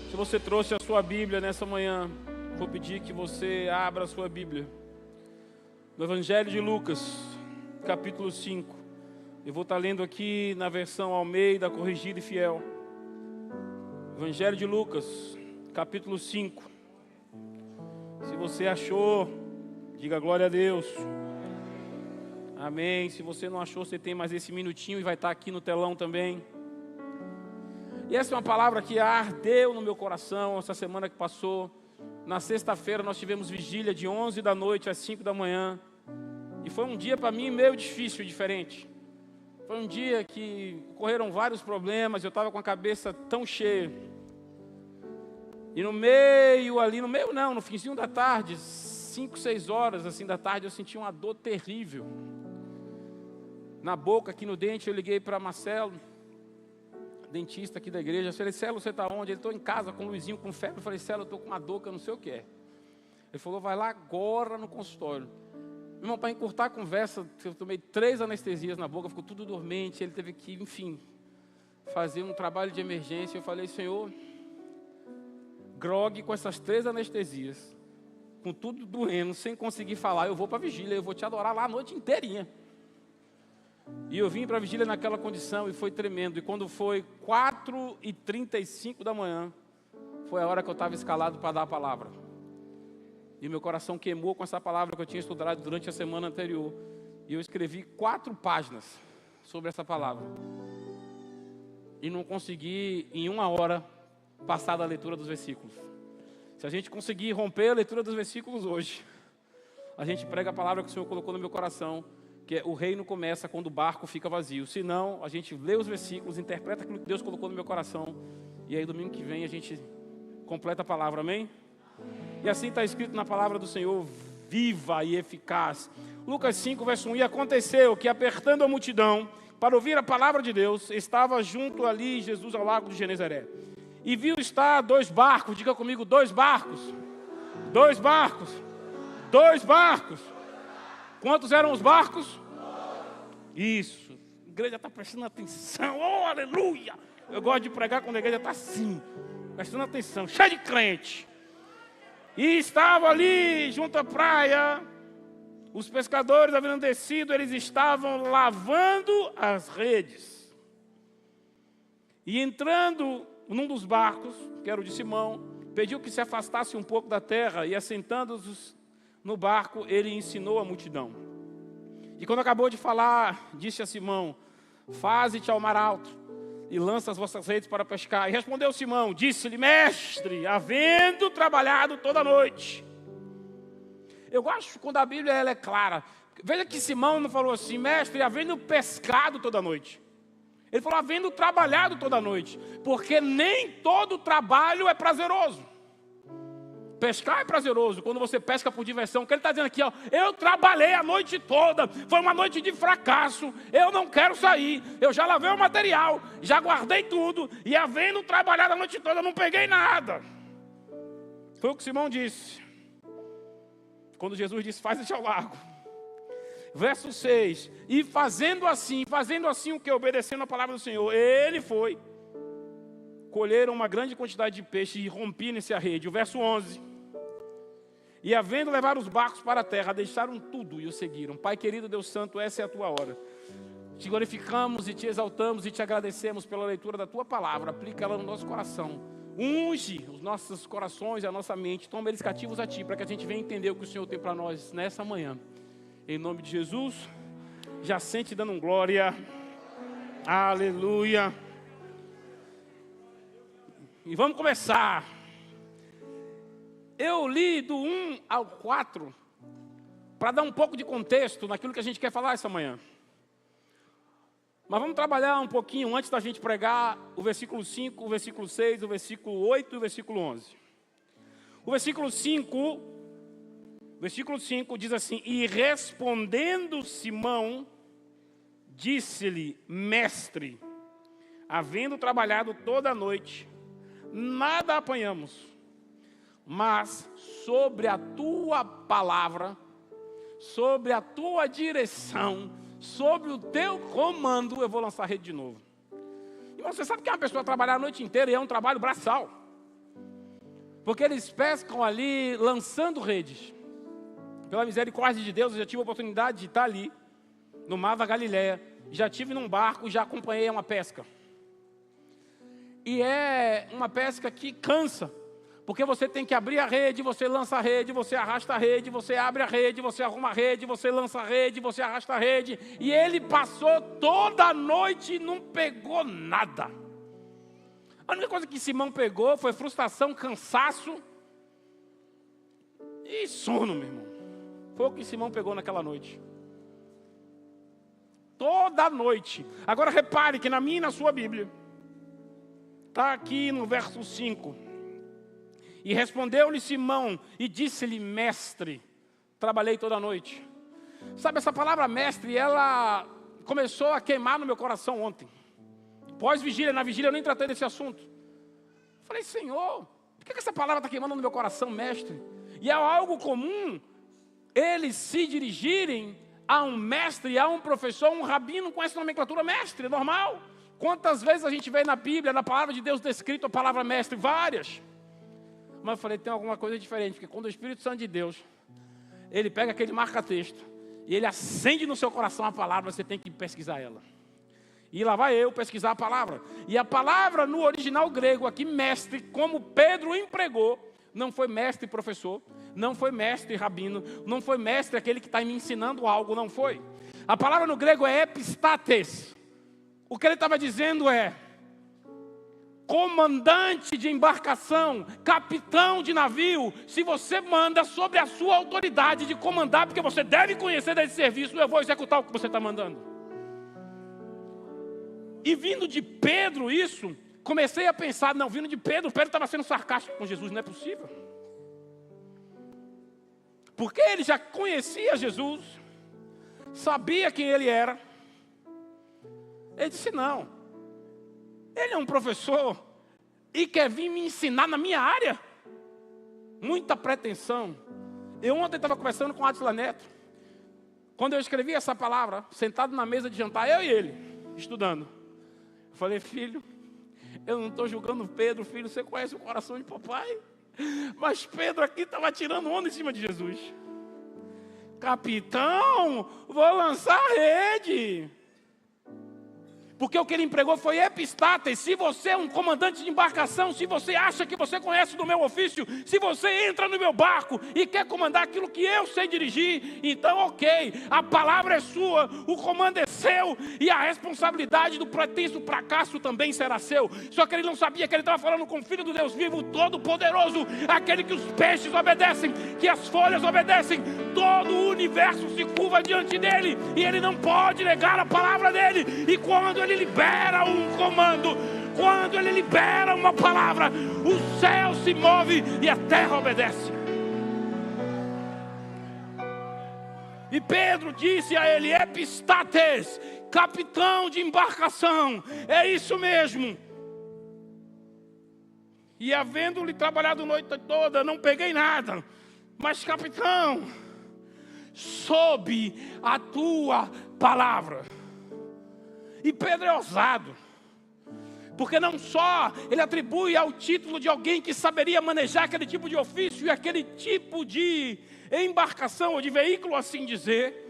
Se você trouxe a sua Bíblia nessa manhã, vou pedir que você abra a sua Bíblia no Evangelho de Lucas, capítulo 5. Eu vou estar lendo aqui na versão Almeida, Corrigida e Fiel. Evangelho de Lucas, capítulo 5. Se você achou, diga glória a Deus. Amém. Se você não achou, você tem mais esse minutinho e vai estar aqui no telão também. E essa é uma palavra que ardeu no meu coração essa semana que passou. Na sexta-feira nós tivemos vigília de 11 da noite às 5 da manhã. E foi um dia para mim meio difícil e diferente. Foi um dia que ocorreram vários problemas, eu estava com a cabeça tão cheia. E no finzinho da tarde, 5, 6 horas assim da tarde, eu senti uma dor terrível. Na boca, aqui no dente, eu liguei para Marcelo, dentista aqui da igreja. Eu falei, Celo, você está onde? Ele, estou em casa com o Luizinho com febre. Eu falei, Celo, eu estou com uma dor que eu não sei o que é. Ele falou, vai lá agora no consultório. Meu irmão, para encurtar a conversa, eu tomei 3 anestesias na boca, ficou tudo dormente. Ele teve que, enfim, fazer um trabalho de emergência. Eu falei, Senhor, grogue com essas 3 anestesias, com tudo doendo, sem conseguir falar, eu vou para a vigília, eu vou te adorar lá a noite inteirinha. E eu vim para a vigília naquela condição e foi tremendo. E quando foi 4h35 da manhã, foi a hora que eu estava escalado para dar a palavra. E meu coração queimou com essa palavra que eu tinha estudado durante a semana anterior. E eu escrevi 4 páginas sobre essa palavra. E não consegui, em 1 hora, passar da leitura dos versículos. Se a gente conseguir romper a leitura dos versículos hoje, a gente prega a palavra que o Senhor colocou no meu coração, que é, o reino começa quando o barco fica vazio. Se não, a gente lê os versículos, interpreta aquilo que Deus colocou no meu coração, e aí domingo que vem a gente completa a palavra, amém? E assim está escrito na palavra do Senhor, viva e eficaz. Lucas 5, verso 1, e aconteceu que, apertando a multidão para ouvir a palavra de Deus, estava junto ali Jesus ao lago de Genezaré. E viu estar 2 barcos, diga comigo, 2 barcos. 2 barcos. 2 barcos. Quantos eram os barcos? Isso. A igreja está prestando atenção. Oh, aleluia. Eu gosto de pregar quando a igreja está assim, prestando atenção, cheia de crente. E estava ali, junto à praia, os pescadores havendo descido, eles estavam lavando as redes. E entrando num dos barcos, que era o de Simão, pediu que se afastasse um pouco da terra, e assentando-os no barco, ele ensinou a multidão. E quando acabou de falar, disse a Simão, faze-te ao mar alto, e lança as vossas redes para pescar. E respondeu Simão, disse-lhe, mestre, havendo trabalhado toda a noite. Eu gosto quando a Bíblia ela é clara. Veja que Simão não falou assim, mestre, havendo pescado toda a noite. Ele falou, havendo trabalhado toda a noite. Porque nem todo trabalho é prazeroso. Pescar é prazeroso, quando você pesca por diversão. O que ele está dizendo aqui, ó, eu trabalhei a noite toda, foi uma noite de fracasso, eu não quero sair, eu já lavei o material, já guardei tudo, e havendo trabalhado a noite toda, eu não peguei nada. Foi o que Simão disse, quando Jesus disse, faz-te ao largo. Verso 6, e fazendo assim o que? Obedecendo a palavra do Senhor, ele foi, colheram uma grande quantidade de peixe e rompiam nesse a rede. O verso 11, e havendo levado os barcos para a terra, deixaram tudo e o seguiram. Pai querido, Deus santo, essa é a tua hora. Te glorificamos e te exaltamos e te agradecemos pela leitura da tua palavra. Aplica ela no nosso coração. Unge os nossos corações e a nossa mente. Toma eles cativos a ti, para que a gente venha entender o que o Senhor tem para nós nessa manhã. Em nome de Jesus, já sente dando um glória. Aleluia. E vamos começar. Eu li do 1 ao 4 para dar um pouco de contexto naquilo que a gente quer falar essa manhã. Mas vamos trabalhar um pouquinho antes da gente pregar o versículo 5, o versículo 6, o versículo 8 e o versículo 11. O versículo 5 diz assim, e respondendo Simão, disse-lhe, mestre, havendo trabalhado toda a noite, nada apanhamos, mas sobre a tua palavra, sobre a tua direção, sobre o teu comando, eu vou lançar a rede de novo. E você sabe que uma pessoa trabalhar a noite inteira e é um trabalho braçal. Porque eles pescam ali lançando redes. Pela misericórdia de Deus, eu já tive a oportunidade de estar ali, no mar da Galileia. Já estive num barco e já acompanhei uma pesca. E é uma pesca que cansa. Porque você tem que abrir a rede, você lança a rede, você arrasta a rede, você abre a rede, você arruma a rede, você lança a rede, você arrasta a rede. E ele passou toda a noite e não pegou nada. A única coisa que Simão pegou foi frustração, cansaço e sono, meu irmão. Foi o que Simão pegou naquela noite. Toda noite. Agora repare que na minha e na sua Bíblia, está aqui no verso 5. E respondeu-lhe Simão e disse-lhe: mestre, trabalhei toda a noite. Sabe, essa palavra mestre, ela começou a queimar no meu coração ontem. Pós-vigília, na vigília eu nem tratei desse assunto. Falei: Senhor, por que essa palavra está queimando no meu coração, mestre? E é algo comum eles se dirigirem a um mestre, a um professor, um rabino com essa nomenclatura mestre, é normal. Quantas vezes a gente vê na Bíblia, na palavra de Deus descrito a palavra mestre? Várias. Mas eu falei: tem alguma coisa diferente, porque quando o Espírito Santo de Deus, ele pega aquele marca-texto e ele acende no seu coração a palavra, você tem que pesquisar ela. E lá vai eu pesquisar a palavra. E a palavra no original grego aqui, mestre, como Pedro empregou, não foi mestre professor, não foi mestre rabino, não foi mestre aquele que está me ensinando algo, não foi. A palavra no grego é epistates. O que ele estava dizendo é: comandante de embarcação, capitão de navio, se você manda sobre a sua autoridade de comandar, porque você deve conhecer desse serviço, eu vou executar o que você está mandando. E vindo de Pedro isso, comecei a pensar, não, vindo de Pedro estava sendo sarcástico com Jesus, não é possível. Porque ele já conhecia Jesus, sabia quem ele era. Ele disse: não, ele é um professor e quer vir me ensinar na minha área. Muita pretensão. Eu ontem estava conversando com o Atila Neto. Quando eu escrevi essa palavra, sentado na mesa de jantar, eu e ele, estudando. Eu falei: filho, eu não estou julgando Pedro, filho, você conhece o coração de papai. Mas Pedro aqui estava tirando onda em cima de Jesus. Capitão, vou lançar a rede. Porque o que ele empregou foi epistates. Se você é um comandante de embarcação, se você acha que você conhece do meu ofício, se você entra no meu barco e quer comandar aquilo que eu sei dirigir, então ok, a palavra é sua, o comando é seu e a responsabilidade do pretenso fracasso também será seu. Só que ele não sabia que ele estava falando com o Filho do Deus vivo, todo-poderoso, aquele que os peixes obedecem, que as folhas obedecem, todo o universo se curva diante dele e ele não pode negar a palavra dele. E quando ele libera um comando, quando ele libera uma palavra, o céu se move e a terra obedece. E Pedro disse a ele: epistates, capitão de embarcação, é isso mesmo. E havendo-lhe trabalhado a noite toda, não peguei nada, mas capitão, sob a tua palavra. E Pedro é ousado, porque não só ele atribui ao título de alguém que saberia manejar aquele tipo de ofício e aquele tipo de embarcação ou de veículo, assim dizer,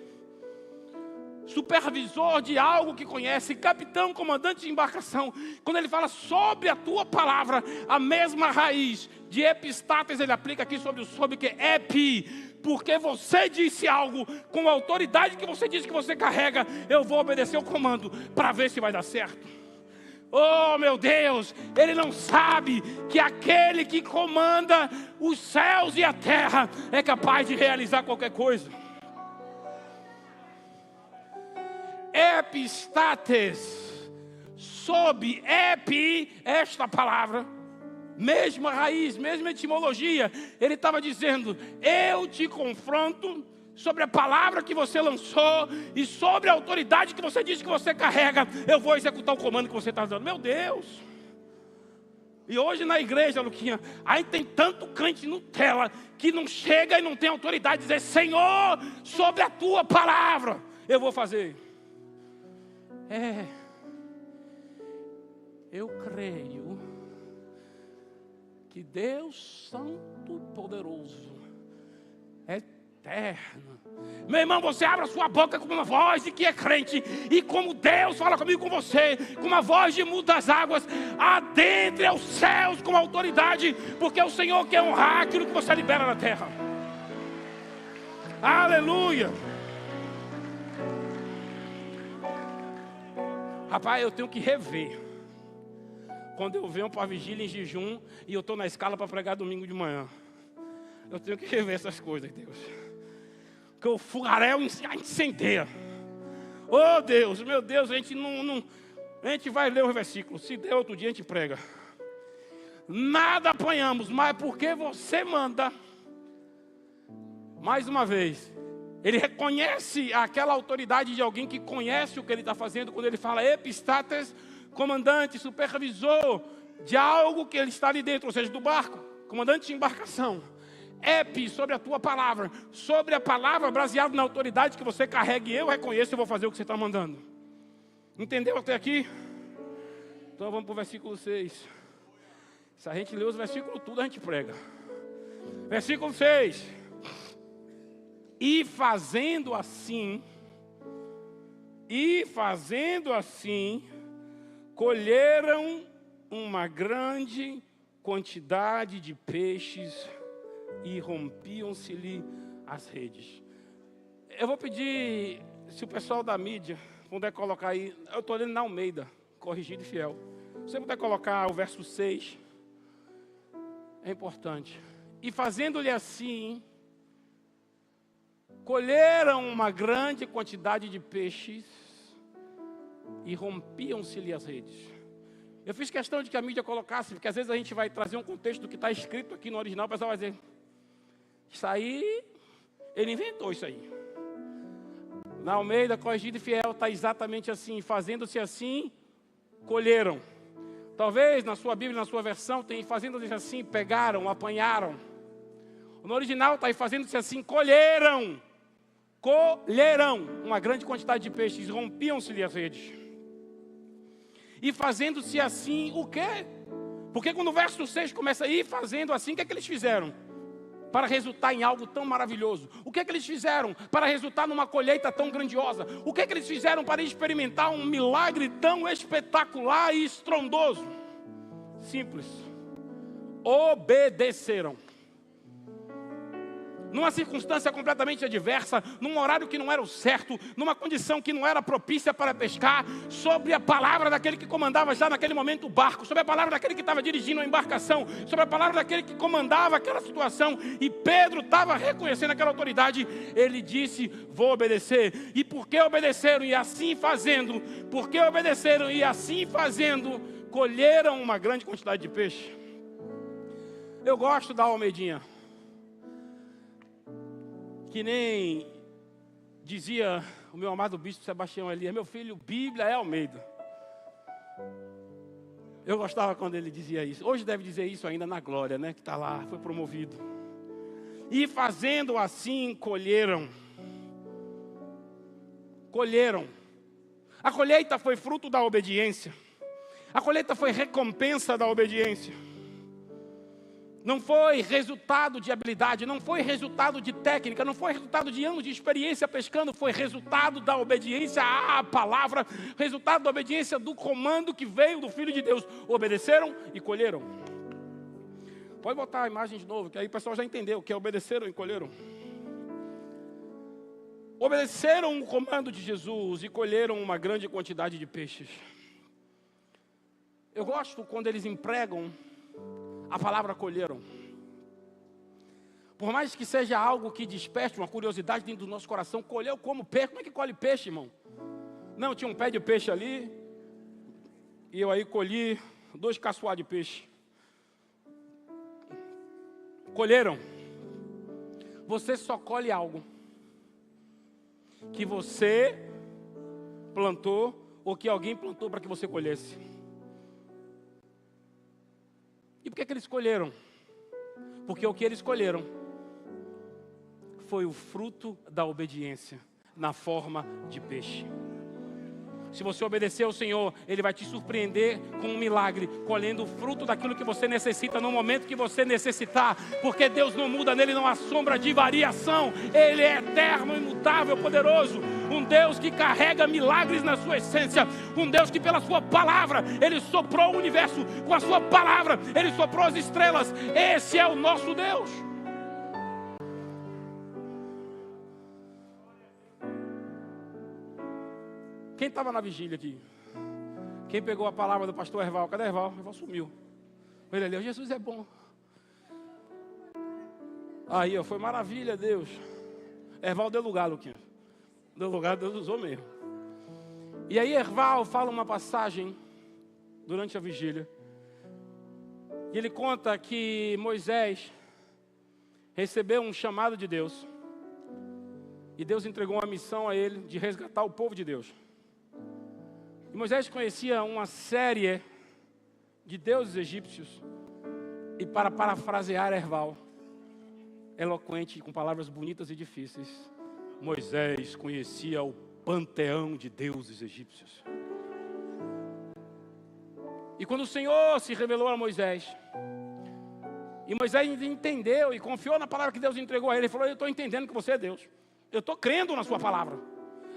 supervisor de algo que conhece, capitão, comandante de embarcação. Quando ele fala sobre a tua palavra, a mesma raiz de epistates ele aplica aqui sobre que é epi. Porque você disse algo com a autoridade que você disse que você carrega, eu vou obedecer o comando para ver se vai dar certo. Oh meu Deus, ele não sabe que aquele que comanda os céus e a terra é capaz de realizar qualquer coisa. Epistates, sob epi, esta palavra, mesma raiz, mesma etimologia, ele estava dizendo: eu te confronto sobre a palavra que você lançou e sobre a autoridade que você diz que você carrega, eu vou executar o comando que você está dando. Meu Deus! E hoje na igreja, Luquinha, aí tem tanto crente Nutella que não chega e não tem autoridade de dizer: Senhor, sobre a tua palavra, eu vou fazer. Eu creio que Deus Santo e Poderoso, eterno. Meu irmão, você abre a sua boca com uma voz de que é crente, e como Deus fala comigo, com você, com uma voz de muda as águas, adentre aos céus com autoridade, porque é o Senhor quer honrar aquilo que você libera na terra. Aleluia. Rapaz, eu tenho que rever quando eu venho para a vigília em jejum e eu estou na escala para pregar domingo de manhã. Eu tenho que rever essas coisas, Deus. Porque o fogaréu incendeia. Oh Deus, meu Deus, a gente vai ler os versículos. Se der outro dia a gente prega. Nada apanhamos, mas porque você manda. Mais uma vez, ele reconhece aquela autoridade de alguém que conhece o que ele está fazendo, quando ele fala epistates, comandante, supervisor de algo que ele está ali dentro, ou seja, do barco, comandante de embarcação. Epi, sobre a tua palavra, sobre a palavra baseado na autoridade que você carrega, e eu reconheço e vou fazer o que você está mandando. Entendeu até aqui? Então vamos para o versículo 6. Se a gente ler os versículos tudo, a gente prega. Versículo 6. E fazendo assim, colheram uma grande quantidade de peixes e rompiam-se-lhe as redes. Eu vou pedir, se o pessoal da mídia puder colocar aí, eu estou lendo na Almeida, corrigido e fiel. Se você puder colocar o verso 6, é importante. E fazendo-lhe assim, colheram uma grande quantidade de peixes e rompiam-se-lhe as redes. Eu fiz questão de que a mídia colocasse, porque às vezes a gente vai trazer um contexto do que está escrito aqui no original, o pessoal vai dizer, isso aí, ele inventou isso aí. Na Almeida, corrigido e fiel, está exatamente assim, fazendo-se assim, colheram. Talvez na sua Bíblia, na sua versão, tem fazendo-se assim, pegaram, apanharam. No original está aí, fazendo-se assim, colheram uma grande quantidade de peixes, rompiam-se-lhe as redes. E fazendo-se assim, o quê? Porque quando o verso 6 começa aí, fazendo assim, o que é que eles fizeram? Para resultar em algo tão maravilhoso. O que é que eles fizeram para resultar numa colheita tão grandiosa? O que é que eles fizeram para experimentar um milagre tão espetacular e estrondoso? Simples. Obedeceram. Numa circunstância completamente adversa, num horário que não era o certo, numa condição que não era propícia para pescar, sobre a palavra daquele que comandava já naquele momento o barco, sobre a palavra daquele que estava dirigindo a embarcação, sobre a palavra daquele que comandava aquela situação, e Pedro estava reconhecendo aquela autoridade, ele disse, vou obedecer. E porque obedeceram e assim fazendo, colheram uma grande quantidade de peixe. Eu gosto da Almeidinha. Que nem dizia o meu amado bispo Sebastião Elias, meu filho, Bíblia é Almeida. Eu gostava quando ele dizia isso. Hoje deve dizer isso ainda na glória, né? Que está lá, foi promovido. E fazendo assim, colheram. A colheita foi fruto da obediência. A colheita foi recompensa da obediência. Não foi resultado de habilidade, não foi resultado de técnica, não foi resultado de anos de experiência pescando, foi resultado da obediência à palavra, resultado da obediência do comando que veio do Filho de Deus. Obedeceram e colheram. Pode botar a imagem de novo, que aí o pessoal já entendeu o que é obedeceram e colheram. Obedeceram o comando de Jesus e colheram uma grande quantidade de peixes. Eu gosto quando eles empregam a palavra colheram. Por mais que seja algo que desperte uma curiosidade dentro do nosso coração, colheu como peixe? Como é que colhe peixe, irmão? Não, tinha um pé de peixe ali, e eu aí colhi 2 caçoar de peixe. Colheram. Você só colhe algo que você plantou ou que alguém plantou para que você colhesse. E por que eles escolheram? Porque o que eles escolheram foi o fruto da obediência, na forma de peixe. Se você obedecer ao Senhor, Ele vai te surpreender com um milagre, colhendo o fruto daquilo que você necessita no momento que você necessitar, porque Deus não muda, nele não há sombra de variação. Ele é eterno, imutável, poderoso, um Deus que carrega milagres na sua essência, um Deus que pela sua palavra, Ele soprou o universo, com a sua palavra, Ele soprou as estrelas. Esse é o nosso Deus. Quem estava na vigília aqui? Quem pegou a palavra do pastor Erval? Cadê Erval? Erval sumiu. Ele ali, Jesus é bom. Aí, ó, foi maravilha, Deus. Erval deu lugar, Luquinha. Deu lugar, Deus usou mesmo. E aí Erval fala uma passagem durante a vigília. E ele conta que Moisés recebeu um chamado de Deus. E Deus entregou uma missão a ele de resgatar o povo de Deus. E Moisés conhecia uma série de deuses egípcios. E para parafrasear Erval, eloquente, com palavras bonitas e difíceis, Moisés conhecia o panteão de deuses egípcios. E quando o Senhor se revelou a Moisés, e Moisés entendeu e confiou na palavra que Deus entregou a ele, ele falou: eu estou entendendo que você é Deus, eu estou crendo na sua palavra,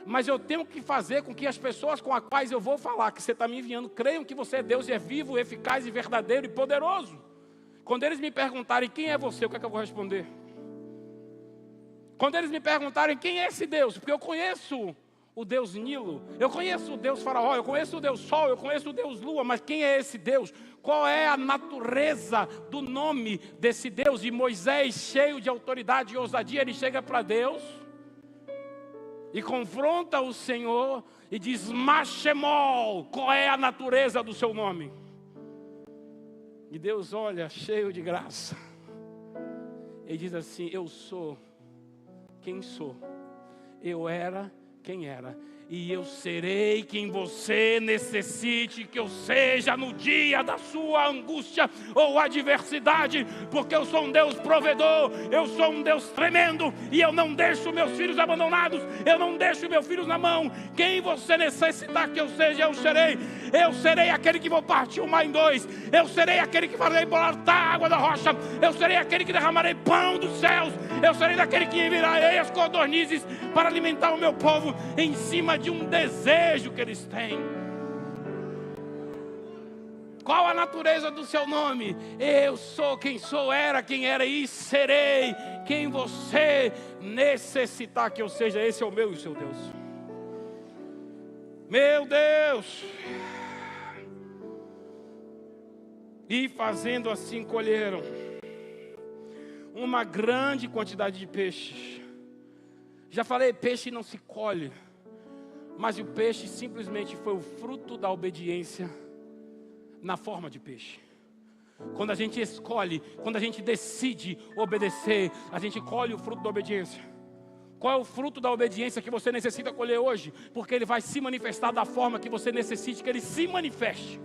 mas eu tenho que fazer com que as pessoas com as quais eu vou falar, que você está me enviando, creiam que você é Deus e é vivo, eficaz e verdadeiro e poderoso. Quando eles me perguntarem quem é você, o que é que eu vou responder? Quando eles me perguntarem quem é esse Deus, porque eu conheço o Deus Nilo, eu conheço o Deus Faraó, eu conheço o Deus Sol, eu conheço o Deus Lua, mas quem é esse Deus? Qual é a natureza do nome desse Deus? E Moisés, cheio de autoridade e ousadia, ele chega para Deus e confronta o Senhor e diz: Mashemol, qual é a natureza do seu nome? E Deus olha, cheio de graça, e diz assim: eu sou quem sou, eu era quem era, e eu serei quem você necessite que eu seja no dia da sua angústia ou adversidade, porque eu sou um Deus provedor, eu sou um Deus tremendo, e eu não deixo meus filhos abandonados, eu não deixo meus filhos na mão. Quem você necessitar que eu seja, eu serei aquele que vou partir o mar em dois, eu serei aquele que farei brotar a água da rocha, eu serei aquele que derramarei pão dos céus, eu serei daquele que enviarei as codornizes para alimentar o meu povo em cima de um desejo que eles têm. Qual a natureza do seu nome? Eu sou quem sou, era quem era e serei quem você necessitar que eu seja. Esse é o meu e o seu Deus. Meu Deus! E fazendo assim colheram uma grande quantidade de peixes. Já falei, peixe não se colhe, mas o peixe simplesmente foi o fruto da obediência na forma de peixe. Quando a gente escolhe, quando a gente decide obedecer, a gente colhe o fruto da obediência. Qual é o fruto da obediência que você necessita colher hoje? Porque ele vai se manifestar da forma que você necessite que ele se manifeste.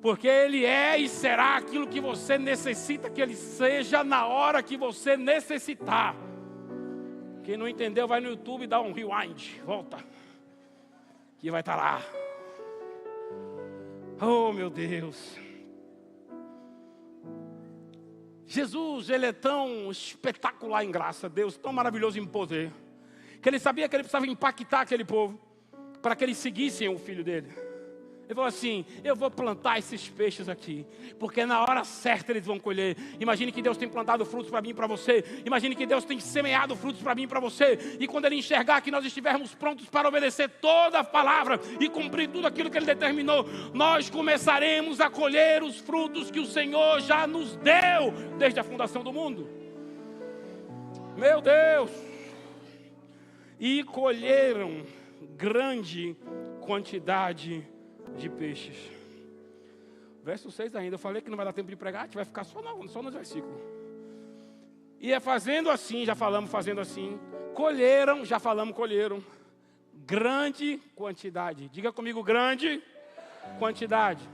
Porque ele é e será aquilo que você necessita que ele seja na hora que você necessitar. Quem não entendeu, vai no YouTube e dá um rewind, volta, que vai estar lá. Oh, meu Deus. Jesus, ele é tão espetacular em graça, Deus, tão maravilhoso em poder, que ele sabia que ele precisava impactar aquele povo, para que eles seguissem o filho dele. Ele falou assim: eu vou plantar esses peixes aqui, porque na hora certa eles vão colher. Imagine que Deus tem plantado frutos para mim e para você. Imagine que Deus tem semeado frutos para mim e para você. E quando Ele enxergar que nós estivermos prontos para obedecer toda a palavra e cumprir tudo aquilo que Ele determinou, nós começaremos a colher os frutos que o Senhor já nos deu desde a fundação do mundo. Meu Deus! E colheram grande quantidade de peixes. Verso 6 ainda, eu falei que não vai dar tempo de pregar, a gente vai ficar só nos versículos. E é fazendo assim, já falamos fazendo assim, colheram, já falamos colheram, grande quantidade. Diga comigo, grande quantidade.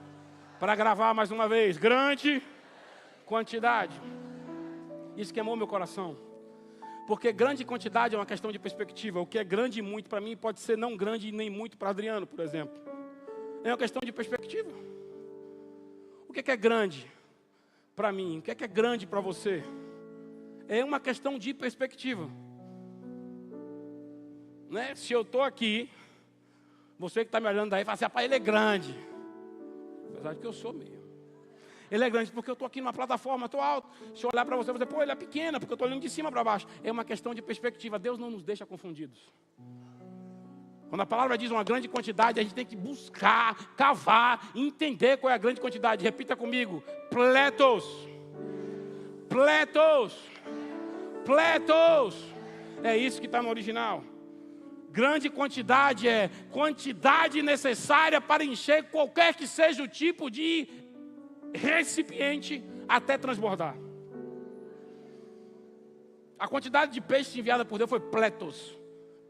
Para gravar mais uma vez, grande quantidade. Isso queimou meu coração. Porque grande quantidade é uma questão de perspectiva. O que é grande e muito para mim pode ser não grande e nem muito para Adriano, por exemplo. É uma questão de perspectiva. O que é grande para mim? O que é grande para você? É uma questão de perspectiva. Né? Se eu estou aqui, você que está me olhando daí, fala assim, rapaz, ele é grande. Apesar de que eu sou meio. Ele é grande porque eu estou aqui numa plataforma, estou alto. Se eu olhar para você, você, pô, ele é pequeno, porque eu estou olhando de cima para baixo. É uma questão de perspectiva. Deus não nos deixa confundidos. Quando a palavra diz uma grande quantidade, a gente tem que buscar, cavar, entender qual é a grande quantidade. Repita comigo. Pletos. Pletos. Pletos. É isso que está no original. Grande quantidade é quantidade necessária para encher qualquer que seja o tipo de recipiente até transbordar. A quantidade de peixe enviada por Deus foi pletos.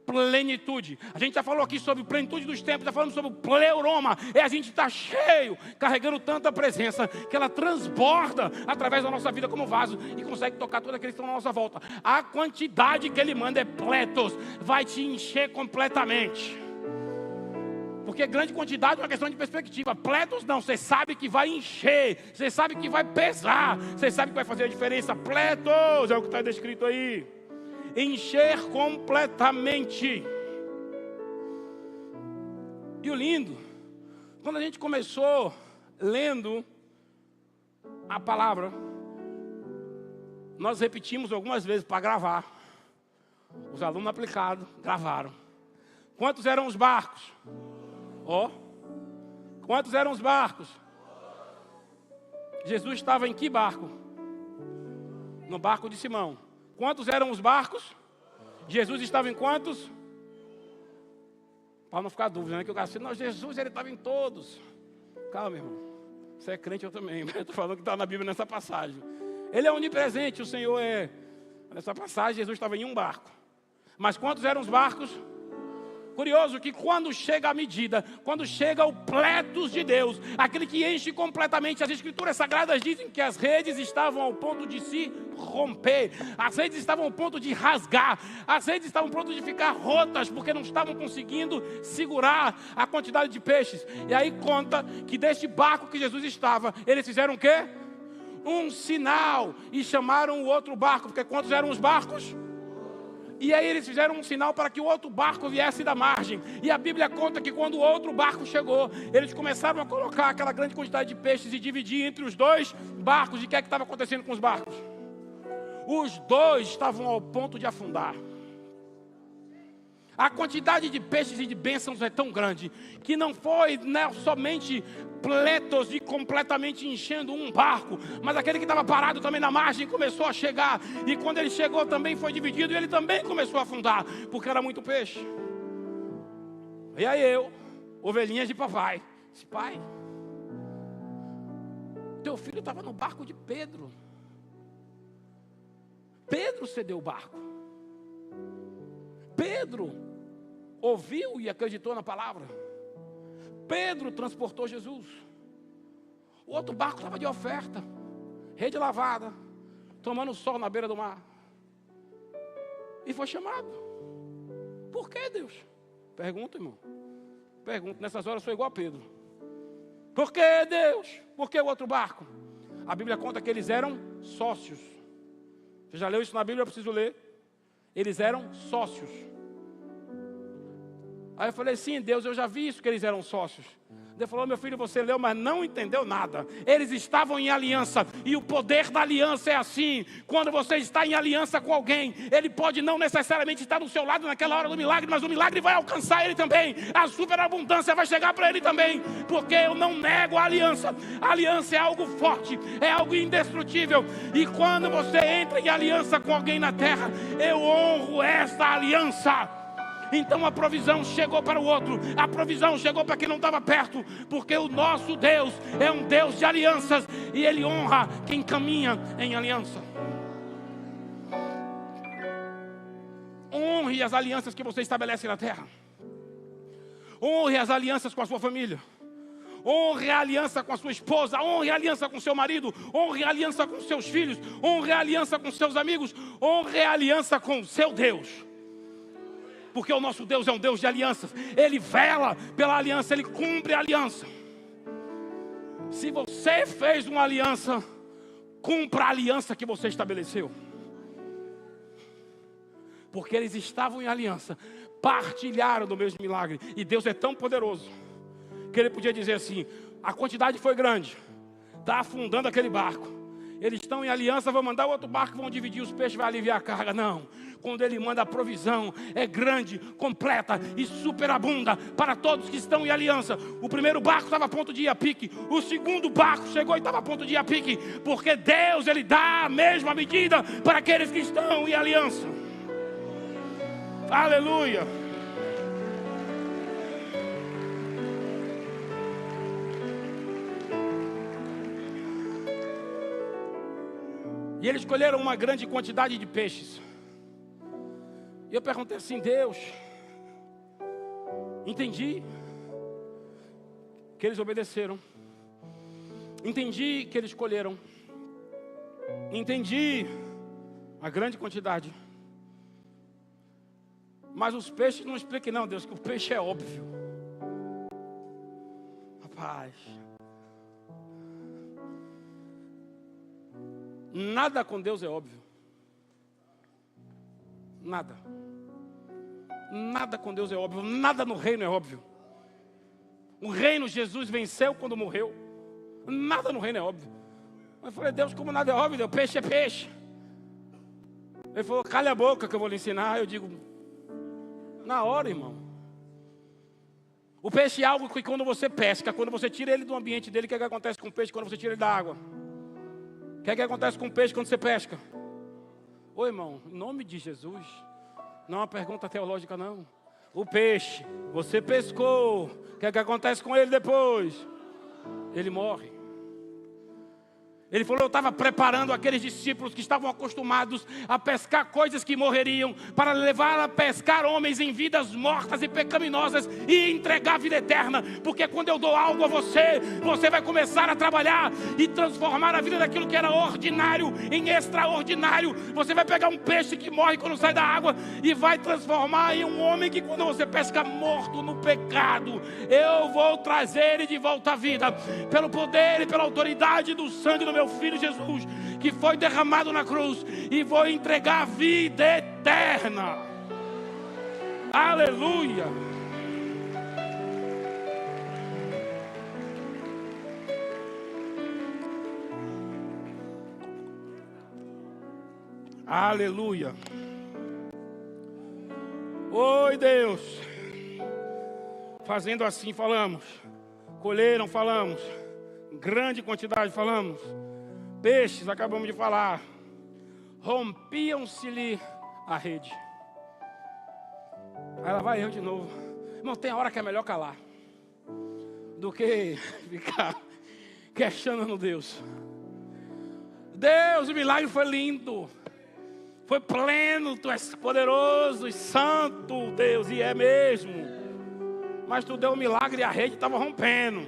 Plenitude. A gente já falou aqui sobre plenitude dos tempos, já falamos sobre o pleuroma. É a gente estar cheio, carregando tanta presença, que ela transborda através da nossa vida como vaso e consegue tocar todos aqueles que estão na nossa volta. A quantidade que Ele manda é pletos, vai te encher completamente. Porque grande quantidade é uma questão de perspectiva. Pletos não, você sabe que vai encher, você sabe que vai pesar, você sabe que vai fazer a diferença. Pletos é o que está descrito aí. Encher completamente. E o lindo, quando a gente começou lendo a palavra, nós repetimos algumas vezes para gravar. Os alunos aplicados gravaram. Quantos eram os barcos? Quantos eram os barcos? Jesus estava em que barco? No barco de Simão. Quantos eram os barcos? Jesus estava em quantos? Para não ficar dúvida, né? Que o cara disse, não, Jesus ele estava em todos. Calma, irmão. Você é crente, eu também. Eu estou falando que está na Bíblia nessa passagem. Ele é onipresente, o Senhor é. Nessa passagem, Jesus estava em um barco. Mas quantos eram os barcos? Curioso que quando chega a medida, quando chega o pletos de Deus, aquele que enche completamente, as escrituras sagradas dizem que as redes estavam ao ponto de se romper, as redes estavam ao ponto de rasgar, as redes estavam ao ponto de ficar rotas, porque não estavam conseguindo segurar a quantidade de peixes. E aí conta que deste barco que Jesus estava, eles fizeram o quê? Um sinal, e chamaram o outro barco, porque quantos eram os barcos? E aí eles fizeram um sinal para que o outro barco viesse da margem. E a Bíblia conta que quando o outro barco chegou, eles começaram a colocar aquela grande quantidade de peixes e dividir entre os dois barcos. E o que é que estava acontecendo com os barcos? Os dois estavam ao ponto de afundar. A quantidade de peixes e de bênçãos é tão grande que não foi somente pletos e completamente enchendo um barco, mas aquele que estava parado também na margem começou a chegar. E quando ele chegou também foi dividido e ele também começou a afundar, porque era muito peixe. E aí eu, ovelhinha de papai, disse, pai, teu filho estava no barco de Pedro. Pedro cedeu o barco. Pedro ouviu e acreditou na palavra. Pedro transportou Jesus. O outro barco estava de oferta, rede lavada, tomando sol na beira do mar. E foi chamado. Por que, Deus? Pergunta, irmão. Pergunta. Nessas horas eu sou igual a Pedro. Por que, Deus? Por que o outro barco? A Bíblia conta que eles eram sócios. Você já leu isso na Bíblia? Eu preciso ler. Eles eram sócios. Aí eu falei, sim, Deus, eu já vi isso, que eles eram sócios. Deus falou, meu filho, você leu, mas não entendeu nada. Eles estavam em aliança. E o poder da aliança é assim. Quando você está em aliança com alguém, ele pode não necessariamente estar do seu lado naquela hora do milagre, mas o milagre vai alcançar ele também. A superabundância vai chegar para ele também. Porque eu não nego a aliança. A aliança é algo forte, é algo indestrutível. E quando você entra em aliança com alguém na terra, eu honro esta aliança. Então a provisão chegou para o outro, a provisão chegou para quem não estava perto, porque o nosso Deus é um Deus de alianças e Ele honra quem caminha em aliança. Honre as alianças que você estabelece na terra. Honre as alianças com a sua família. Honre a aliança com a sua esposa, honre a aliança com seu marido, honre a aliança com seus filhos, honre a aliança com seus amigos, honre a aliança com seu Deus. Porque o nosso Deus é um Deus de alianças. Ele vela pela aliança, Ele cumpre a aliança. Se você fez uma aliança, cumpra a aliança que você estabeleceu. Porque eles estavam em aliança, partilharam do mesmo milagre. E Deus é tão poderoso que Ele podia dizer assim: a quantidade foi grande, está afundando aquele barco. Eles estão em aliança, vão mandar outro barco, vão dividir os peixes, vai aliviar a carga. Não, quando Ele manda a provisão, é grande, completa e superabunda para todos que estão em aliança. O primeiro barco estava a ponto de ir a pique, o segundo barco chegou e estava a ponto de ir a pique, porque Deus, Ele dá a mesma medida para aqueles que estão em aliança. Aleluia. E eles colheram uma grande quantidade de peixes. E eu perguntei assim: Deus, entendi que eles obedeceram, entendi que eles colheram, entendi a grande quantidade, mas os peixes não expliquem não, Deus, que o peixe é óbvio. Rapaz, nada com Deus é óbvio. Nada. Nada com Deus é óbvio. Nada no reino é óbvio. O reino Jesus venceu quando morreu. Nada no reino é óbvio. Eu falei: Deus, como nada é óbvio, Deus, peixe é peixe. Ele falou: cala a boca que eu vou lhe ensinar. Eu digo: na hora, irmão. O peixe é algo que quando você pesca, quando você tira ele do ambiente dele, o que é que acontece com o peixe quando você tira ele da água? O que é que acontece com o peixe quando você pesca? Ô irmão, em nome de Jesus, não é uma pergunta teológica não. O peixe, você pescou, o que é que acontece com ele depois? Ele morre. Ele falou: eu estava preparando aqueles discípulos que estavam acostumados a pescar coisas que morreriam, para levar a pescar homens em vidas mortas e pecaminosas e entregar a vida eterna. Porque quando eu dou algo a você, você vai começar a trabalhar e transformar a vida daquilo que era ordinário em extraordinário. Você vai pegar um peixe que morre quando sai da água e vai transformar em um homem que, quando você pesca morto no pecado, eu vou trazer ele de volta à vida, pelo poder e pela autoridade do sangue do meu Filho Jesus, que foi derramado na cruz, e vou entregar a vida eterna. Aleluia. Aleluia. Oi, Deus. Fazendo assim, falamos. Colheram, falamos. Grande quantidade, falamos. Peixes, acabamos de falar. Rompiam-se-lhe a rede. Aí ela vai eu de novo. Irmão, tem hora que é melhor calar do que ficar questionando Deus. Deus, o milagre foi lindo, foi pleno. Tu és poderoso e santo, Deus, e é mesmo. Mas tu deu um milagre e a rede estava rompendo.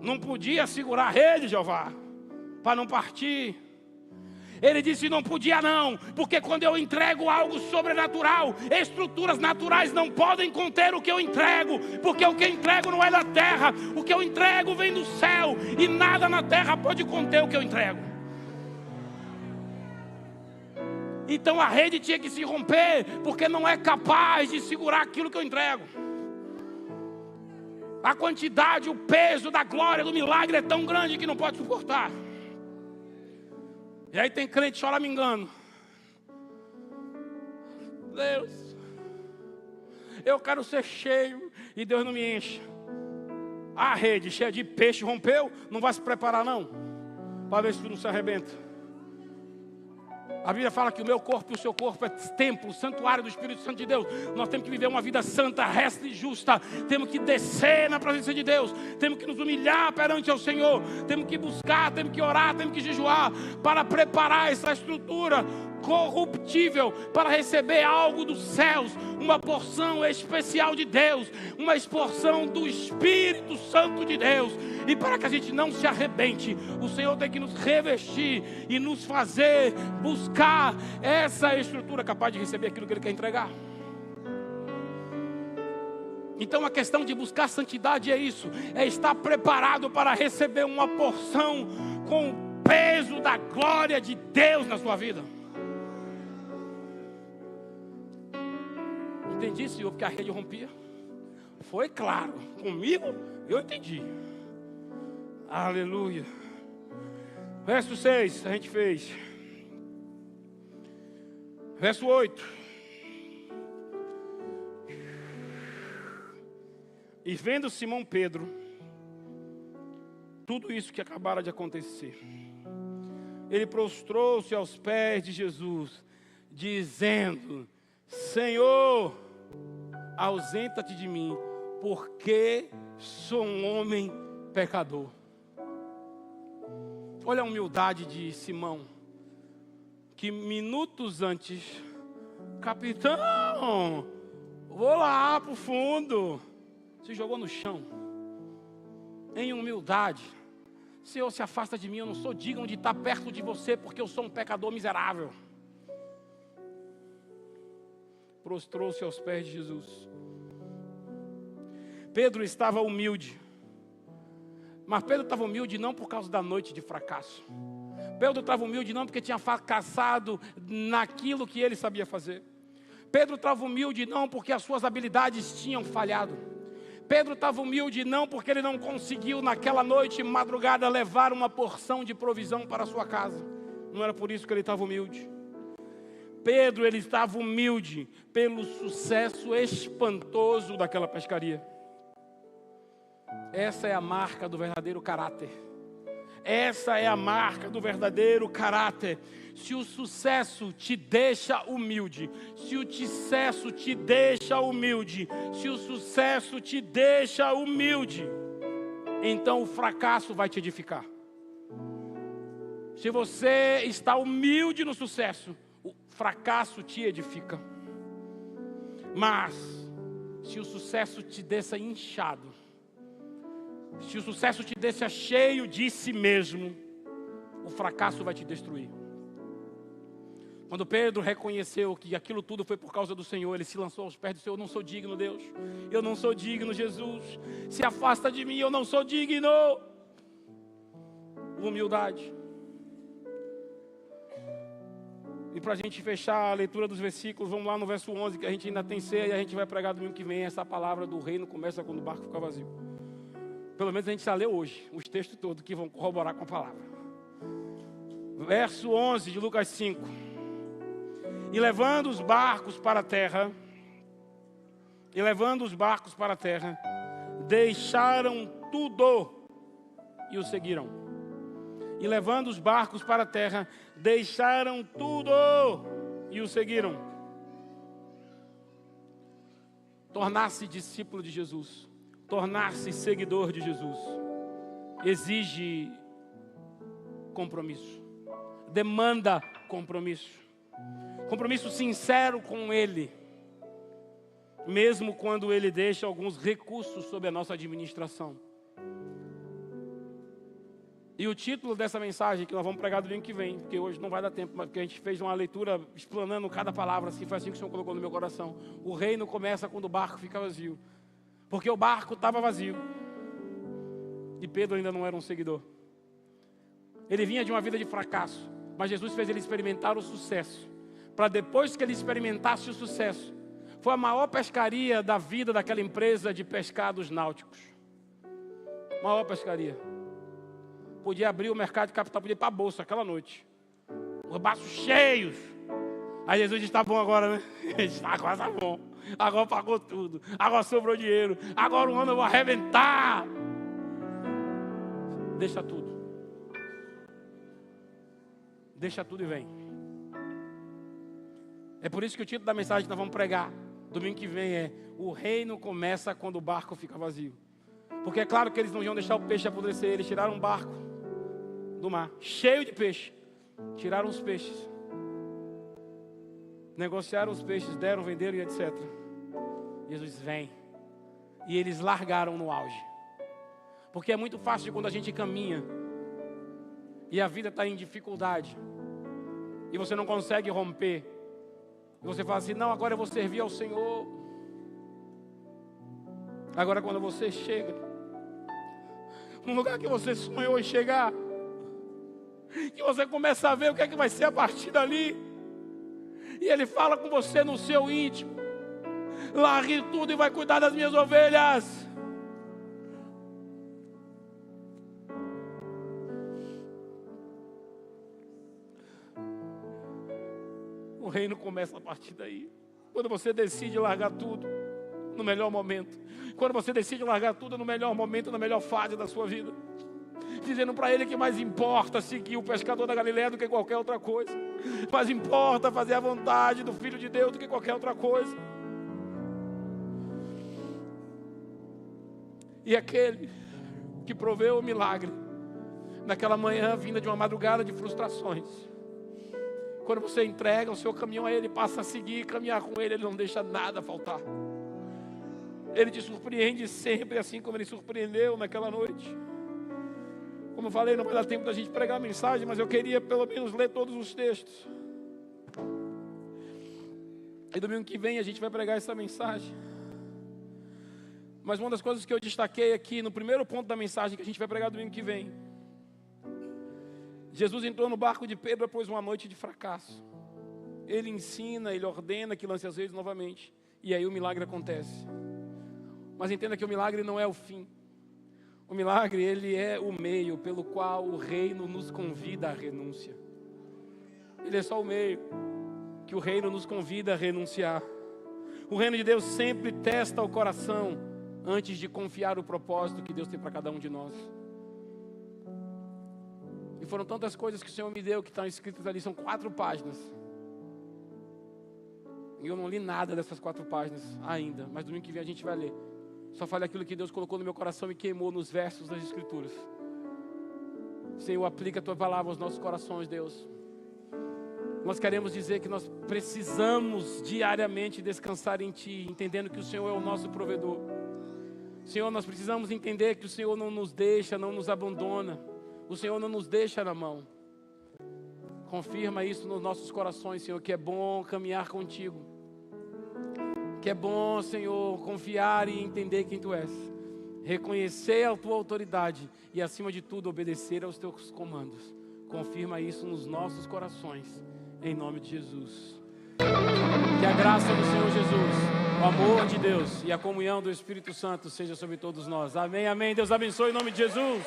Não podia segurar a rede, Jeová, para não partir. Ele disse: não podia não, porque quando eu entrego algo sobrenatural, estruturas naturais não podem conter o que eu entrego, porque o que eu entrego não é da terra, o que eu entrego vem do céu, e nada na terra pode conter o que eu entrego. Então a rede tinha que se romper, porque não é capaz de segurar aquilo que eu entrego. A quantidade, o peso da glória, do milagre é tão grande que não pode suportar. E aí tem crente choramingando. Deus, eu quero ser cheio e Deus não me enche. A rede cheia de peixe rompeu, não vai se preparar não, para ver se tu não se arrebenta. A Bíblia fala que o meu corpo e o seu corpo é templo, santuário do Espírito Santo de Deus. Nós temos que viver uma vida santa, reta e justa. Temos que descer na presença de Deus. Temos que nos humilhar perante ao Senhor. Temos que buscar, temos que orar, temos que jejuar para preparar essa estrutura incorruptível para receber algo dos céus, uma porção especial de Deus, uma porção do Espírito Santo de Deus. E para que a gente não se arrebente, o Senhor tem que nos revestir e nos fazer buscar essa estrutura capaz de receber aquilo que Ele quer entregar. Então a questão de buscar santidade é isso, é estar preparado para receber uma porção com o peso da glória de Deus na sua vida. Entendi, Senhor, porque a rede rompia? Foi claro, comigo eu entendi. Aleluia. Verso 6, a gente fez. Verso 8. E vendo Simão Pedro tudo isso que acabara de acontecer, ele prostrou-se aos pés de Jesus, dizendo: Senhor, ausenta-te de mim, porque sou um homem pecador. Olha a humildade de Simão, que minutos antes: capitão, vou lá para o fundo, se jogou no chão, em humildade. Senhor, se afasta de mim, eu não sou digno de estar perto de você, porque eu sou um pecador miserável. Prostrou-se aos pés de Jesus. Pedro estava humilde, mas Pedro estava humilde não por causa da noite de fracasso. Pedro estava humilde não porque tinha fracassado naquilo que ele sabia fazer. Pedro estava humilde não porque as suas habilidades tinham falhado. Pedro estava humilde não porque ele não conseguiu naquela noite madrugada levar uma porção de provisão para a sua casa. Não era por isso que ele estava humilde. Pedro, ele estava humilde pelo sucesso espantoso daquela pescaria. Essa é a marca do verdadeiro caráter. Essa é a marca do verdadeiro caráter. Se o sucesso te deixa humilde, se o sucesso te deixa humilde, se o sucesso te deixa humilde, então o fracasso vai te edificar. Se você está humilde no sucesso, o fracasso te edifica. Mas se o sucesso te deixa inchado, se o sucesso te deixa cheio de si mesmo, o fracasso vai te destruir. Quando Pedro reconheceu que aquilo tudo foi por causa do Senhor, ele se lançou aos pés do Senhor. Eu não sou digno, Deus. Eu não sou digno, Jesus. Se afasta de mim, eu não sou digno. Humildade. E para a gente fechar a leitura dos versículos, vamos lá no verso 11, que a gente ainda tem ceia e a gente vai pregar domingo que vem. Essa palavra do reino começa quando o barco fica vazio. Pelo menos a gente já leu hoje os textos todos que vão corroborar com a palavra. Verso 11 de Lucas 5. E levando os barcos para a terra, deixaram tudo e o seguiram. E levando os barcos para a terra, deixaram tudo e o seguiram. Tornar-se discípulo de Jesus, tornar-se seguidor de Jesus, exige compromisso, demanda compromisso. Compromisso sincero com Ele, mesmo quando Ele deixa alguns recursos sob a nossa administração. E o título dessa mensagem, que nós vamos pregar domingo que vem, porque hoje não vai dar tempo, mas porque a gente fez uma leitura explanando cada palavra, assim, foi assim que o Senhor colocou no meu coração. O reino começa quando o barco fica vazio, porque o barco estava vazio, e Pedro ainda não era um seguidor. Ele vinha de uma vida de fracasso, mas Jesus fez ele experimentar o sucesso, para depois que ele experimentasse o sucesso, foi a maior pescaria da vida daquela empresa de pescados náuticos. Maior pescaria. Podia abrir o mercado de capital, podia ir para a bolsa aquela noite. Os braços cheios. Aí Jesus disse, tá bom agora, né? Agora tá bom. Agora pagou tudo. Agora sobrou dinheiro. Agora um ano eu vou arrebentar. Deixa tudo. Deixa tudo e vem. É por isso que o título da mensagem que nós vamos pregar domingo que vem é: o reino começa quando o barco fica vazio. Porque é claro que eles não iam deixar o peixe apodrecer. Eles tiraram um barco do mar, cheio de peixe. Tiraram os peixes. negociaram os peixes, deram, venderam e etc. Jesus vem. E eles largaram no auge. Porque é muito fácil quando a gente caminha e a vida está em dificuldade e você não consegue romper. E você fala assim, não, agora eu vou servir ao Senhor. Agora quando você chega num lugar que você sonhou em chegar, que você começa a ver o que é que vai ser a partir dali, e Ele fala com você no seu íntimo, largue tudo e vai cuidar das minhas ovelhas. O reino começa a partir daí. Quando você decide largar tudo no melhor momento. Quando você decide largar tudo no melhor momento, na melhor fase da sua vida. Dizendo para Ele que mais importa seguir o pescador da Galileia do que qualquer outra coisa. Mais importa fazer a vontade do Filho de Deus do que qualquer outra coisa. E aquele que proveu o milagre naquela manhã vinda de uma madrugada de frustrações. Quando você entrega o seu caminho a Ele, passa a seguir, caminhar com Ele, Ele não deixa nada faltar. Ele te surpreende sempre, assim como Ele surpreendeu naquela noite. Como eu falei, não vai dar tempo da gente pregar a mensagem, mas eu queria pelo menos ler todos os textos. E domingo que vem a gente vai pregar essa mensagem. Mas uma das coisas que eu destaquei aqui, no primeiro ponto da mensagem que a gente vai pregar domingo que vem, Jesus entrou no barco de Pedro após uma noite de fracasso. Ele ensina, ele ordena que lance as redes novamente. E aí o milagre acontece. Mas entenda que o milagre não é o fim. O milagre, ele é o meio pelo qual o reino nos convida à renúncia. Ele é só o meio que o reino nos convida a renunciar. O reino de Deus sempre testa o coração antes de confiar o propósito que Deus tem para cada um de nós. E foram tantas coisas que o Senhor me deu que estão escritas ali, são 4 páginas. E eu não li nada dessas 4 páginas ainda, mas domingo que vem a gente vai ler. Só falei aquilo que Deus colocou no meu coração e queimou nos versos das Escrituras. Senhor, aplica a Tua palavra aos nossos corações, Deus. Nós queremos dizer que nós precisamos diariamente descansar em Ti, entendendo que o Senhor é o nosso provedor. Senhor, nós precisamos entender que o Senhor não nos deixa, não nos abandona. O Senhor não nos deixa na mão. Confirma isso nos nossos corações, Senhor, que é bom caminhar contigo. Que é bom, Senhor, confiar e entender quem Tu és. Reconhecer a Tua autoridade e, acima de tudo, obedecer aos Teus comandos. Confirma isso nos nossos corações, em nome de Jesus. Que a graça do Senhor Jesus, o amor de Deus e a comunhão do Espírito Santo seja sobre todos nós. Amém, amém. Deus abençoe em nome de Jesus.